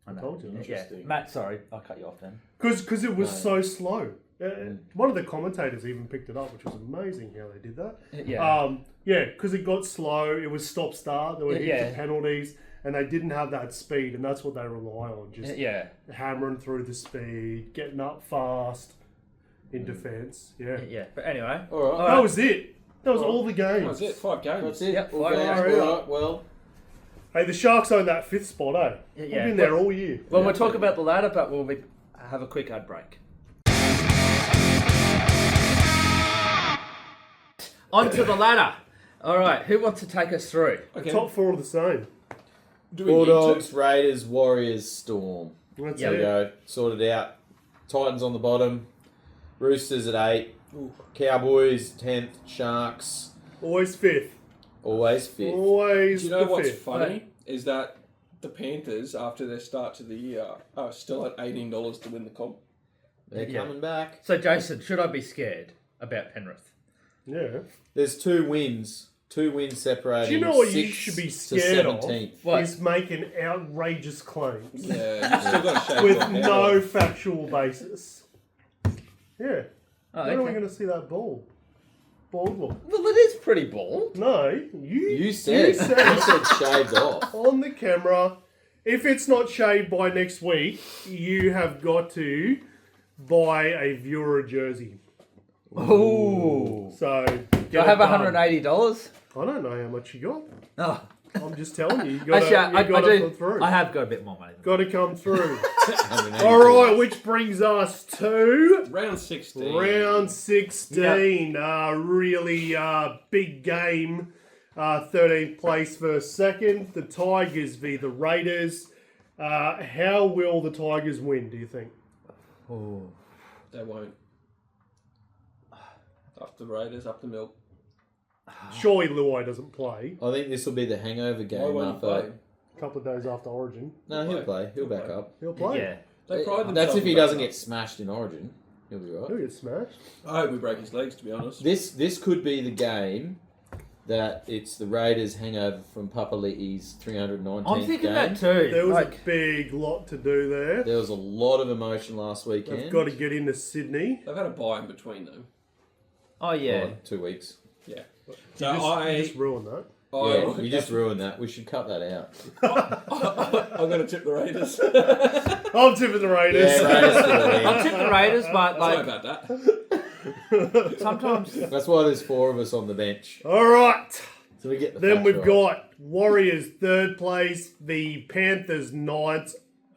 I told you that. Yeah. Matt, sorry, I cut you off then. Because it was so slow. One of the commentators even picked it up, which was amazing how they did that. Yeah. Because it got slow. It was stop-start. There were heaps of penalties, and they didn't have that speed, and that's what they rely on. Just hammering through the speed, getting up fast in defence. Yeah. But anyway. All right. That was it. That was all the games. That was it. 5 games. That's it. Yep, 5 5 games. games. All right, well. Hey, the Sharks own that 5th spot, eh? We've been there all year. Well, we'll talk about the ladder, but we'll have a quick ad break. On to the ladder. All right, who wants to take us through? Okay. Top 4 are the same. Do we need Bulldogs, to? Raiders, Warriors, Storm. That's There we it. go. Sorted out. Titans on the bottom. Roosters at 8. Cowboys 10th. Sharks Always 5th. always 5th. Always Do you know the what's 5th. funny? Is that the Panthers, after their start to the year, are still at $18 to win the comp. They're coming back. So, Jason, should I be scared about Penrith? Yeah. There's 2 wins. 2 wins separating. Do you know what you 6th should be to scared of? 17th. What? Is making outrageous claims Yeah, you've still got to shave with your head no off. factual basis. Yeah. Oh, When are we okay. going to see that ball? Bald look. Well, it is pretty bald. No, You said shaved off. on the camera, if it's not shaved by next week, you have got to buy a viewer jersey. Ooh. So, Do I have $180? I don't know how much you got. Oh. I'm just telling you, you got Actually, I to do. come through. I have got a bit more money. Got to come through. 180. All right, which brings us to Round 16. round 16. Really big game. 13th place versus 2nd. The Tigers v the Raiders. How will the Tigers win, do you think? Oh. They won't. Up the Raiders, up the milk. Surely Luai doesn't play. I think this will be the hangover Why game won't he play? after. A couple of days after Origin. No, he'll play. He'll back up. He'll play. Yeah. They pride That's themselves if he on doesn't that. get smashed in Origin. He'll be right. He'll get smashed. I hope we break his legs, to be honest. This could be the game that it's the Raiders hangover from Papali'i's 319th I'm thinking game. that too. There was Like, a big lot to do there. There was a lot of emotion last weekend. They've got to get into Sydney. They've had a bye in between, though. oh, yeah. Oh, 2 weeks. Yeah. You So you just ruined that. Yeah, you just ruined that. We should cut that out. I'm going to tip the Raiders. I'm tipping the Raiders. Yeah, Raiders for the win. I'll tip the Raiders, but Sorry like about that. sometimes. That's why there's 4 of us on the bench. All right. So we get the Then facts we've right. got Warriors 3rd place, the Panthers 9th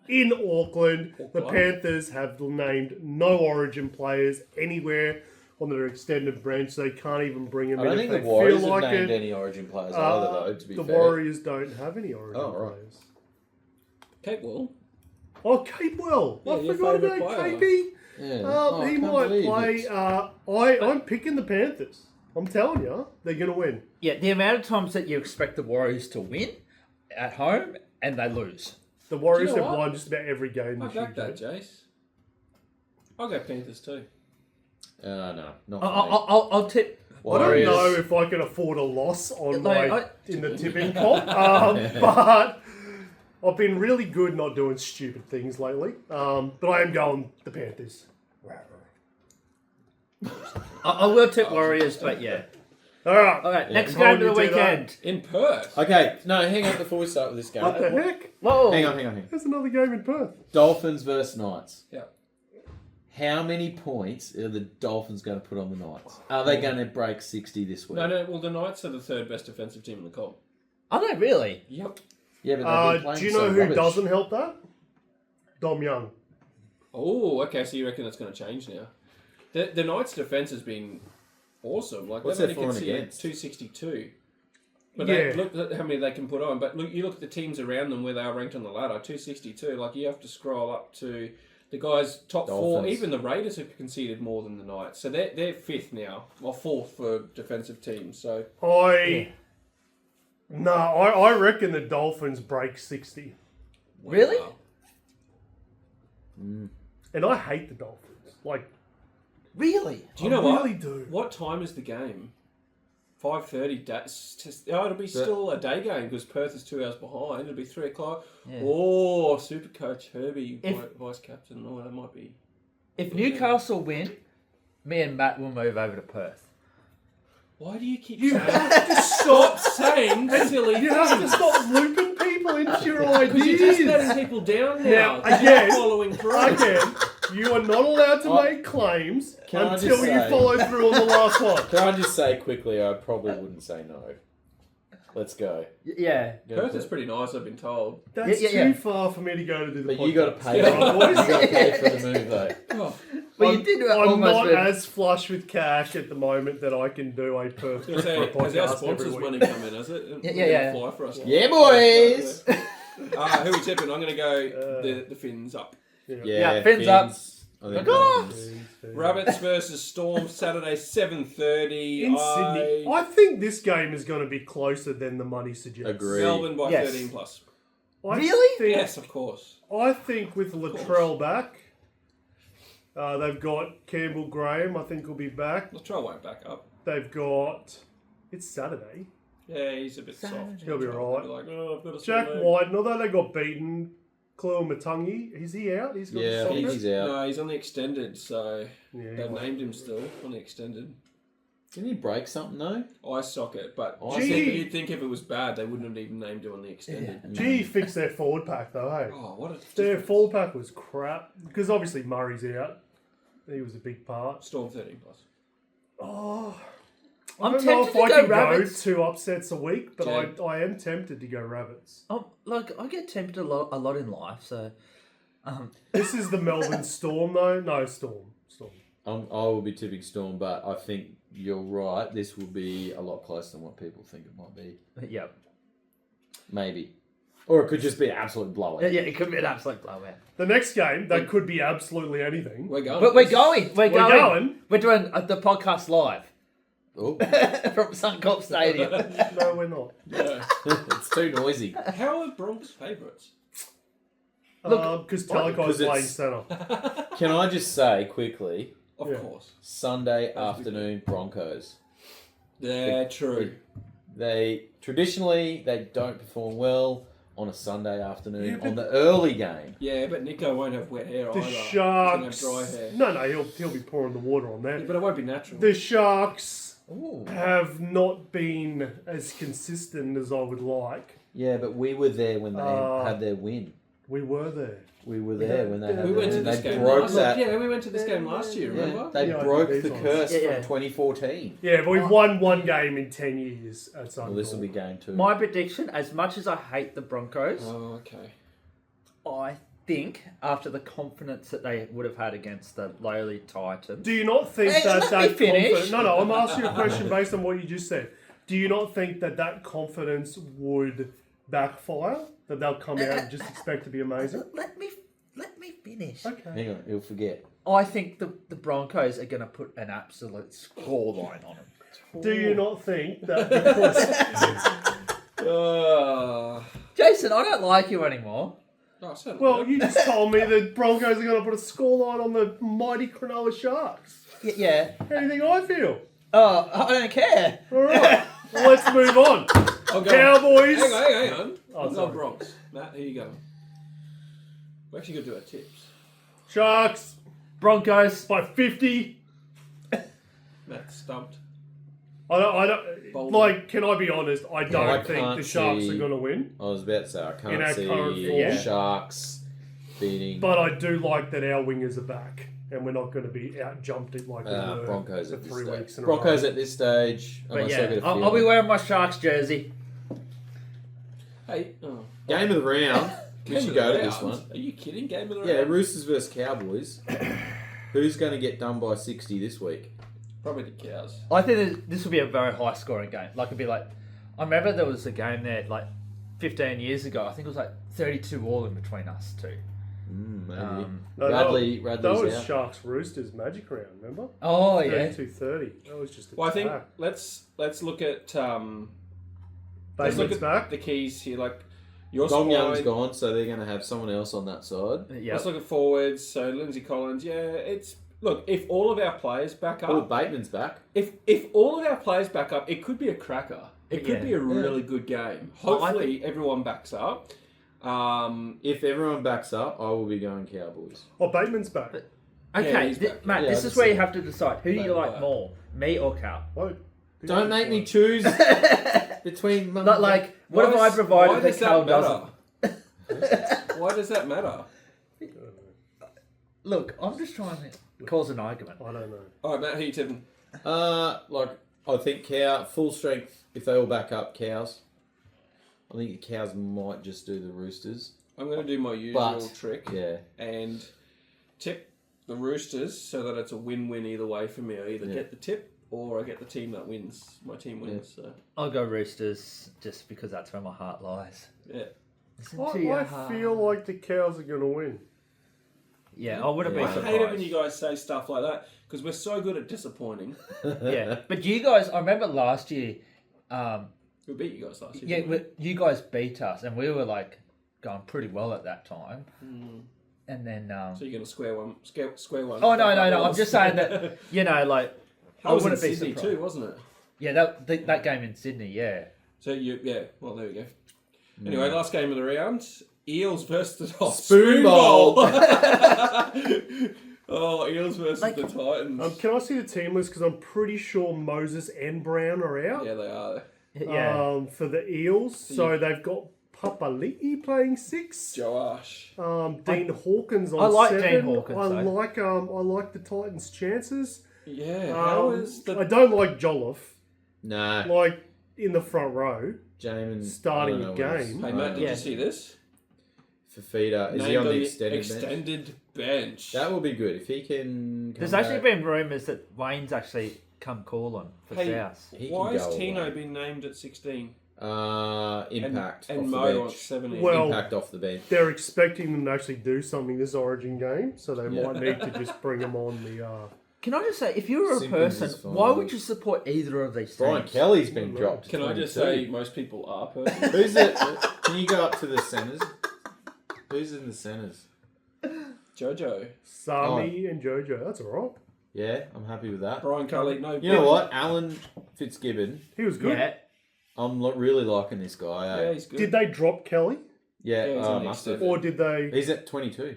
in Auckland. The Panthers have named no Origin players anywhere on their extended branch. They can't even bring them I in don't if think they the Warriors feel have like named it. any Origin players either, though, to be The fair. Warriors don't have any Origin Oh, right. players. Kate Wall. Oh, Capewell. Yeah, I your forgot favourite about player. KP. Yeah. Oh, I He can't might believe play. it. I'm picking the Panthers. I'm telling you, they're going to win. Yeah, the amount of times that you expect the Warriors to win at home and they lose. The Warriors Do you know have what? won just about every game I this year. back that, Jed. Jace. I'll go Panthers too. No, not I'll tip. I don't Warriors. know if I can afford a loss on Like, in the tipping comp, but I've been really good not doing stupid things lately. But I am going the Panthers. I will tip Warriors, but yeah. All right. All right, next How game would of the you do that? weekend. In Perth. Okay, no, hang on before we start with this game. What the heck? Whoa. Hang on. There's another game in Perth. Dolphins versus Knights. Yeah. How many points are the Dolphins going to put on the Knights? Are they going to break 60 this week? No, well, the Knights are the 3rd best defensive team in the comp. Are they really? Yep. Yeah, but they've been playing Do you so know who rubbish. doesn't help that? Dom Young. Oh, okay, so you reckon that's going to change now? The Knights' defence has been awesome. Like, What's they've their only for and conceded against? 262. But Yeah. look at how many they can put on. But look, you look at the teams around them where they are ranked on the ladder, 262. Like, you have to scroll up to the guys top Dolphins. 4. Even the Raiders have conceded more than the Knights. So they're 5th now, or 4th for defensive teams. So I reckon the Dolphins break 60. Really? Wow. And I hate the Dolphins. Like, Really? Do you know I what? really do. What time is the game? 5:30. It'll be still a day game because Perth is 2 hours behind. It'll be 3 o'clock. Yeah. Oh, Super Coach Herbie, If- vice captain. Oh, that might be. If Newcastle win, me and Matt will move over to Perth. Why do you keep You saying have to stop saying silly You have to things? stop looping people into your Because you're just letting ideas. people down Now, now. 'cause you're again, not following through. Again, you are not allowed to I- make claims Can I just until you say- follow through on the last one. Can I just say quickly, I probably wouldn't say no. Let's go. Yeah. Perth is pretty nice, I've been told. That's Yeah. too far for me to go to do the But podcast. you got to pay. Yeah. You got to pay for the move though. Oh, Well, you did I'm almost. not win. as flush with cash at the moment that I can do a Perth I was trip gonna for a say, has our podcast every sponsors' week. money come in, has it? Yeah. Fly for us. Yeah, boys. Who are we tipping? I'm going to go the Phins up. Yeah, Phins up. I think Go Phins. Rabbits versus Storm, Saturday, 7:30. In Sydney, I think this game is going to be closer than the money suggests. Agree. Melbourne by Yes. 13 plus. I Really? think- Yes, of course. I think with Latrell back, they've got Campbell Graham. I think will be back. Latrell won't back up. They've got. It's Saturday. Yeah, he's a bit soft. He'll be right. Like, oh, I've got a Jack sore leg. White, and although they got beaten, Cleo Matungi, is he out? He's got Yeah, I think softness? he's out. No, he's on the extended, so Yeah, they've named him still on the extended. Didn't he break something though? Eye socket, but Gee. you'd think if it was bad, they wouldn't have even named him on the extended. Gee, fixed their forward pack though, hey? Oh, what a Their difference. forward pack was crap. Because obviously Murray's out. He was a big part. Storm 13 plus. Oh, I'm I don't know tempted if to I go can Rabbits. go 2 upsets a week, but Jed. I am tempted to go Rabbits. Look, I get tempted a lot in life, so. This is the Melbourne Storm though. No, Storm. I will be tipping Storm, but I think you're right. This will be a lot closer than what people think it might be. Yeah. Maybe. Or it could just be an absolute blowout. Yeah, it could be an absolute blowout. The next game, that could be absolutely anything. We're going. But we're going. We're going. We're doing the podcast live Oh, from Suncorp Stadium. No, we're not. Yeah. it's too noisy. How are Bronx favourites? Because Talakai Because playing it's- centre. Can I just say quickly, Of Yeah. course. Sunday afternoon Broncos. Yeah, true. They traditionally they don't perform well on a Sunday afternoon Yeah, but- on the early game. Yeah, but Nico won't have wet hair The either. Sharks. He'll have dry hair. No, he'll be pouring the water on Yeah, that. but it won't be natural. The Sharks Ooh. have not been as consistent as I would like. Yeah, but we were there when they had their win. We were there. We were there when they had we their went to win. this They game broke last that. Yeah, we went to this game last year, Yeah, remember? they Yeah, I broke think the these curse ones. Yeah, from 2014. Yeah, but we've won one game in 10 years at Suncorp. Well, this will be game 2. My prediction, as much as I hate the Broncos, Oh, okay. I think after the confidence that they would have had against the lowly Titans. Do you not think Hey, that let me finish. confidence... No, I'm asking you a question based on what you just said. Do you not think that confidence would backfire? That they'll come out and just expect to be amazing? Let me finish. Okay. Hang on, he'll forget. I think the Broncos are going to put an absolute scoreline on them. Do you not think that because... Jason, I don't like you anymore. Oh, so Well, you just told me the Broncos are going to put a scoreline on the mighty Cronulla Sharks. Yeah. How do you think I feel? Oh, I don't care. All right. Well, let's move on. I'll go. Cowboys. Hang on. Oh, I'll go sorry. Bronx. Matt, here you go. We're actually going to do our tips. Sharks Broncos. by 50. Matt stumped. I don't Bold. like. Can I be honest? I don't I think can't the Sharks see- are going to win. I was about to say I In our can't current see form. Sharks beating But I do like that our wingers are back, and we're not going to be out jumped it like we were Broncos for at this 3 stage. weeks in a Broncos row. at this stage. But unless I get yeah, a I'll be feeling. wearing my Sharks jersey. Hey, oh. Game of the round. We Game should of go the to this round? one. Are you kidding? Game of the Yeah, round? Roosters versus Cowboys. Who's going to get done by 60 this week? Probably the Cows. I think this will be a very high scoring game. Like it'd be like, I remember there was a game there like 15 years ago. I think it was like 32 all in between us two. Maybe. No, Radley's that was out. Sharks Roosters Magic Round. Remember? Oh yeah. 32-30. That was just. Well, I think attack. let's look at let's look Bateman's at back. the keys here. Like your Dom Young's spine. gone, so they're going to have someone else on that side. Yeah. Let's look at forwards. So Lindsay Collins. Yeah, it's look. If all of our players back up, Oh, Bateman's back. if all of our players back up, it could be a cracker. It could Yeah. be a really good game. Hopefully, everyone backs up. If everyone backs up, I will be going Cowboys. Oh, Bateman's back. Okay, he's back. Matt, Yeah, this is where you have to decide. Who do you Later like back. more, me or Cal? What? Don't make me choose between. Like, what have I provided that Cal doesn't? Why does that matter? Look, I'm just trying to cause an argument. I don't know. All right, Matt, who you tipping? Like I think cow full strength. If they all back up cows, I think the cows might just do the Roosters. I'm going to do my usual But, trick Yeah, and tip the Roosters so that it's a win-win either way for me. I either get the tip or I get the team that wins. My team wins. So I'll go Roosters just because that's where my heart lies. yeah. Listen to your I heart. feel like the cows are going to win. Yeah, I wouldn't Yeah. be I surprised. hate it when you guys say stuff like that because we're so good at disappointing. Yeah, but you guys, I remember last year, We beat you guys last year. yeah, didn't we? you guys beat us, and we were like going pretty well at that time. And then, So you're going to square one. oh no, I'm just saying that like That was in wouldn't be Sydney surprised. too, wasn't it? Yeah, that game in Sydney, yeah. So well there we go. Anyway, last game of the round. Eels versus the Spoon Bowl. Oh, Eels versus the Titans. Can I see the team list? Because I'm pretty sure Moses and Brown are out. Yeah, they are. Yeah. For the Eels. So they've got Papali'i playing 6. Josh. Dean Hawkins on I like 7. Dean Hawkins, I though. like the Titans' chances. Yeah, how is I the... don't like Jolliffe. no. Like in the front row, Jamin starting I don't the know what game. Hey, Matt, did Yeah. you see this? Fafita, is he Named on the extended bench? extended bench? That will be good if he can. There's come actually back. been rumours that Wayne's actually come calling for Hey, South. He Why can has go Tino away. been named at 16? Impact And off Mo the on bench. 17? Well- Impact off the bench. They're expecting them to actually do something this Origin game, so they might need to just bring them on the. Can I just say, if you were a Simpkins person, is fine. why would you support either of these Brian teams? Kelly's been dropped. to Can I just 22. say most people are person? Who's it? Can you go up to the centres? Who's in the centres? Jojo. Sami and Jojo. That's all right. Yeah, I'm happy with that. Brian Kelly. No. You know what? Alan Fitzgibbon. He was good. Yeah. I'm really liking this guy. Yeah, Eh? he's good. Did they drop Kelly, Yeah, Yeah, he's on the must have. or did they? He's at 22.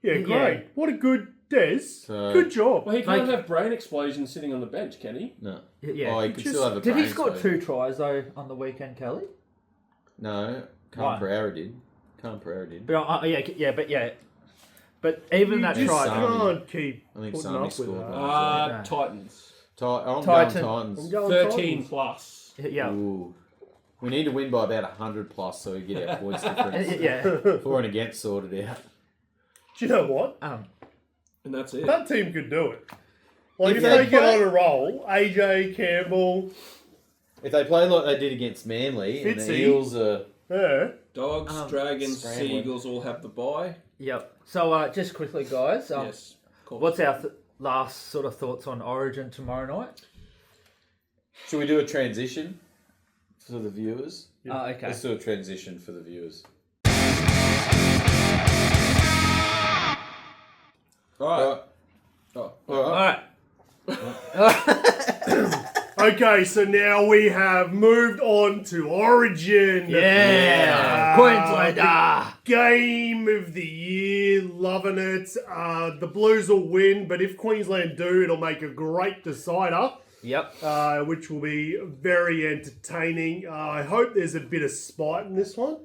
Yeah, great. What a good Des. So- Good job. Well, he can't Like- have brain explosions sitting on the bench, can he? No. Yeah. Oh, he could still have a Did he brain score surgery. 2 tries though on the weekend, Kelly? No, Right. Pereira did. Pereira did. But but even that You try. just Sami. can't keep I think putting Sami up with scored that. one. Yeah. Titans. I'm Titan- going I'm Titans. going 13 Titans. plus. Yeah. Ooh. We need to win by about 100 plus so we get our points difference. Yeah. For and against sorted out. Do you know what? And that's it. That team could do it. Like If if they they get play- on a roll, AJ Campbell, If they play like they did against Manley and the Fitzy. Eels are... yeah. Dogs, Dragons, scrambling. Seagulls all have the bye. Yep. So just quickly, guys. Yes. Cool. What's our last sort of thoughts on Origin tomorrow night? Should we do a transition for the viewers? Okay. Let's do a transition for the viewers. All right. Alright. Oh. Alright. All right. Okay, so now we have moved on to Origin. Yeah. Queenslander. Game of the year, loving it. The Blues will win, but if Queensland do, it'll make a great decider, Yep. which will be very entertaining. I hope there's a bit of spite in this one.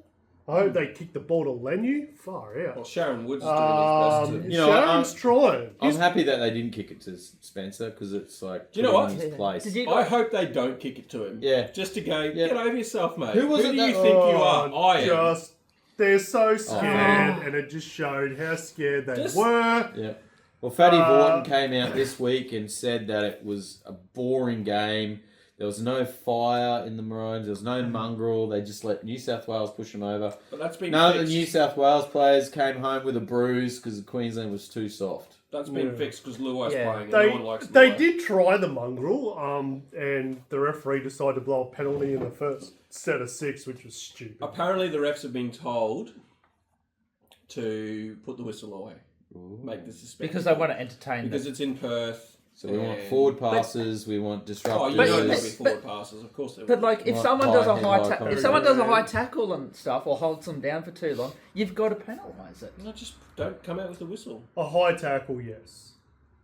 I hope they kick the ball to Lenu. Far Well, out. Sharon Woods is doing his best. You know what, Sharon's trying. I'm happy that they didn't kick it to Spencer because it's like Do you know putting what? him in his place. Did you I guys, hope they don't kick it to him. Yeah. Just to go, Yeah. get over yourself, mate. Who was do it you that- think you are? Oh, I am. just they're so scared, Oh. and it just showed how scared they Just- were. Yeah. Well, Fatty Vorton came out this week and said that it was a boring game. There was no fire in the Maroons. There was no mongrel. They just let New South Wales push them over. But that's been None of the fixed. New South Wales players came home with a bruise because Queensland was too soft. That's been Yeah. fixed because Luai's Yeah. playing and no one likes They Luai. did try the mongrel, and the referee decided to blow a penalty in the first set of 6, which was stupid. Apparently, the refs have been told to put the whistle away, make the suspension because they want to entertain because them. it's in Perth. So we want and- forward passes. We want Oh, disruptors. you But- know there'll be but- forward passes, of course. There But will. like, if Like someone high does a head, high high if someone does a contact. high tackle and stuff, or holds them down for too long, you've got to penalise it. no, just don't come out with the whistle. A high tackle, yes.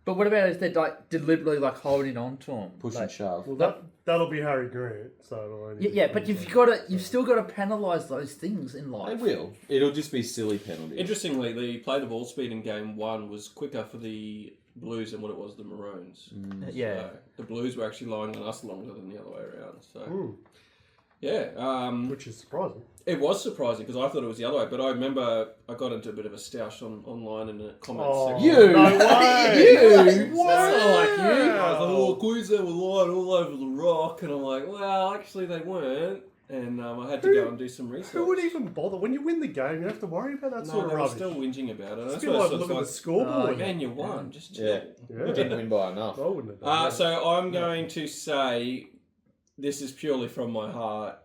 But what about if they're like deliberately like holding on to him, Push and like, shove. Well, that'll be Harry Grant. So yeah, but you've still got to penalise those things in They life. will. It'll just be silly penalties. Interestingly, the play the ball speed in game 1 was quicker for the Blues than what it was the Maroons. Yeah. So the Blues were actually lying on us longer than the other way around. So yeah, which is surprising. it was surprising because I thought it was the other way. But I remember I got into a bit of a stoush online in the comments section. You! No way! You! What? That's not like you. I was like, "Oh, Queensland were lying all over the rock," and I'm like, "Well, actually, they weren't." And I had to go and do some research. Who would even bother? When you win the game, you have to worry about that No, sort of they were rubbish. still whinging about it. It's That's a bit why like it's looking at the like, scoreboard. man, you won. Just chill. Yeah. Yeah. You didn't win by enough. I wouldn't have done that. So I'm going to say, this is purely from my heart,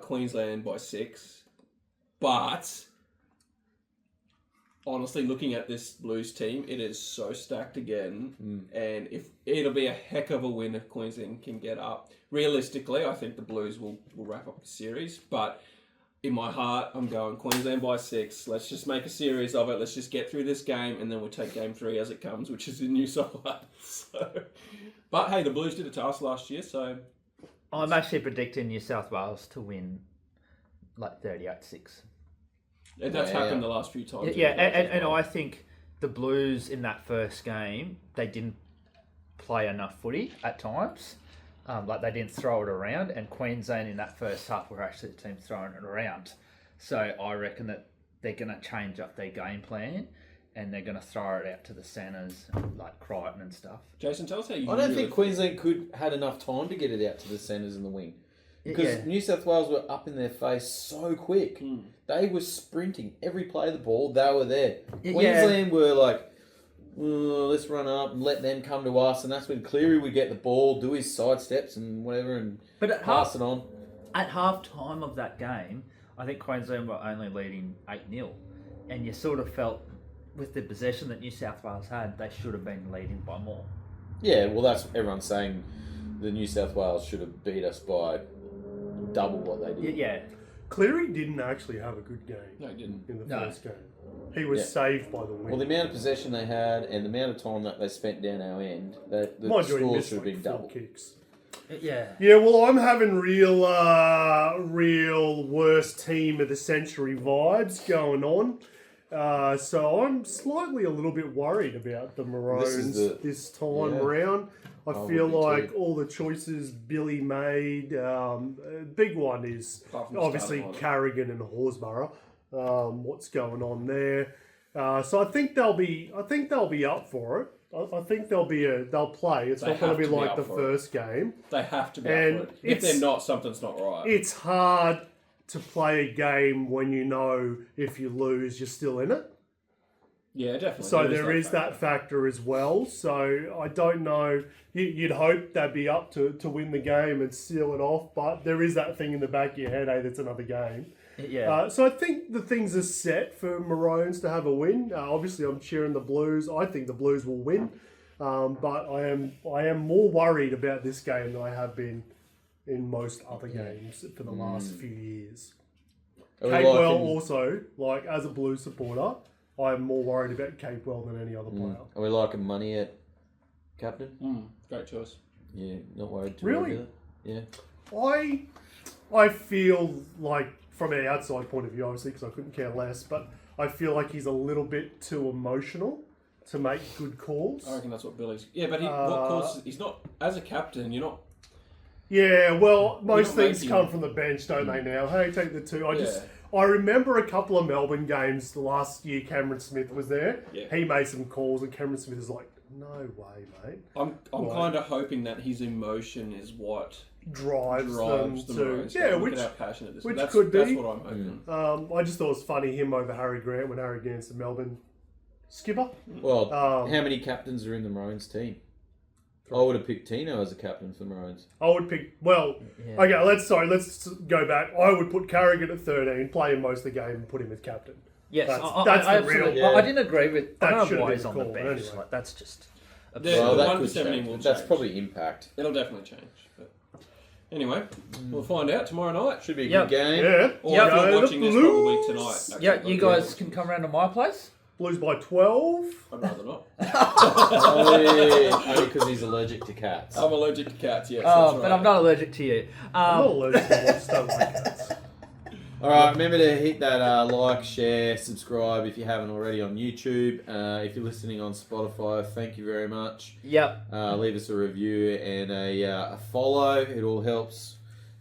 Queensland by 6. But honestly, looking at this Blues team, it is so stacked again, and if it'll be a heck of a win if Queensland can get up. Realistically, I think the Blues will wrap up the series, but in my heart, I'm going Queensland by 6. Let's just make a series of it. Let's just get through this game, and then we'll take game 3 as it comes, which is in New South Wales. But hey, the Blues did it to us last year, so I'm actually predicting New South Wales to win like 38-6. that's happened the last few times. Yeah, and I think the Blues in that first game, they didn't play enough footy at times. Like they didn't throw it around, and Queensland in that first half were actually the team throwing it around. So I reckon that they're going to change up their game plan, and they're going to throw it out to the centres, like Crichton and stuff. Jason, tell us how you. I don't think Queensland had enough time to get it out to the centres and the wing. Because New South Wales were up in their face so quick. They were sprinting. Every play of the ball, they were there. Queensland were like, let's run up and let them come to us. And that's when Cleary would get the ball, do his side steps and whatever, and pass it on. At half time of that game, I think Queensland were only leading 8-0. And you sort of felt, with the possession that New South Wales had, they should have been leading by more. Yeah, well, that's everyone's saying the New South Wales should have beat us by double what they did. Yeah. Cleary didn't actually have a good game. No, he didn't. In the first game. He was saved by the win. Well, the amount of possession they had and the amount of time that they spent down our end, the score should have been double. Kicks. Yeah. Yeah, well, I'm having real worst team of the century vibes going on. So I'm slightly a little bit worried about the Maroons this time round. I feel like all the choices Billy made, big one is obviously Carrigan and Horsburgh. What's going on there? So I think they'll be up for it. I think they'll play. It's not going to be like the first game. They have to be up for it. If they're not, something's not right. It's hard to play a game when you know if you lose, you're still in it. Yeah, definitely. So there is that factor as well. So I don't know. You'd hope they'd be up to win the game and seal it off, but there is that thing in the back of your head, hey, that's another game. Yeah. So I think the things are set for Maroons to have a win. Obviously, I'm cheering the Blues. I think the Blues will win, but I am more worried about this game than I have been in most other games for the last few years. Capewell also, like as a Blues supporter, I'm more worried about Capewell than any other player. Are we liking money at captain? Great choice. Yeah, not worried too Really? about it. Yeah. I feel like, from an outside point of view, obviously, because I couldn't care less, but I feel like he's a little bit too emotional to make good calls. I reckon that's what Billy's. Yeah, but what calls? He's not as a captain. You're not. Yeah, well, most not things making- come from the bench, don't they? Now, hey, take the two. I remember a couple of Melbourne games last year. Cameron Smith was there. Yeah. He made some calls, and Cameron Smith is like, "No way, mate." I'm kind of hoping that his emotion is what Drives the them to Maroons. Look at how passionate this. which That's could be. That's what I'm hoping. I just thought it was funny him over Harry Grant when Harry Grant's the Melbourne skipper. Well, how many captains are in the Maroons team? I would have picked Tino as a captain for the Maroons. I would pick. Well, okay. Let's go back. I would put Carrigan at 13, play him most of the game, and put him as captain. Yes, That's I the real. absolutely. I didn't agree with. That I don't should know have why been he's the on the call, bench. anyway. Like that's just. The that 1 could to 17 will change. That's change. probably impact. It'll definitely change. But anyway, we'll find out tomorrow night. Should be a Yep. good game. Yeah. Or Go if you're the watching this, Blues. probably tonight. Actually, Yeah, you guys can come around to my place. Blues by 12. I'd rather not. Only because he's allergic to cats. I'm allergic to cats, yes. Oh, that's but right. I'm not allergic to you. I'm not allergic to watch, don't like cats. All right, remember to hit that like, share, subscribe if you haven't already on YouTube. If you're listening on Spotify, thank you very much. Yep. Leave us a review and a follow. It all helps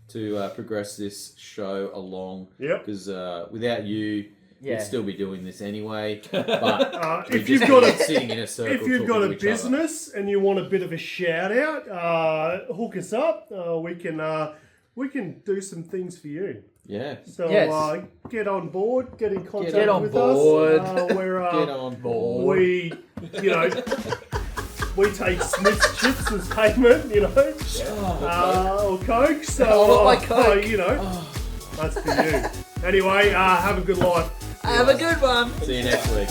to progress this show along. Yep. Because without you, Yeah. we'd still be doing this anyway. But If you've got sitting in a circle, if you've got talking a to each other. business and you want a bit of a shout out, hook us up. We can do some things for you. Yeah. So Yes. get on board, get in contact Get on with board. us. We're Get on board. we take Smith's chips as payment, or Coke. So I want my Coke. that's for you. Anyway, have a good life. Have a good one. See you next week.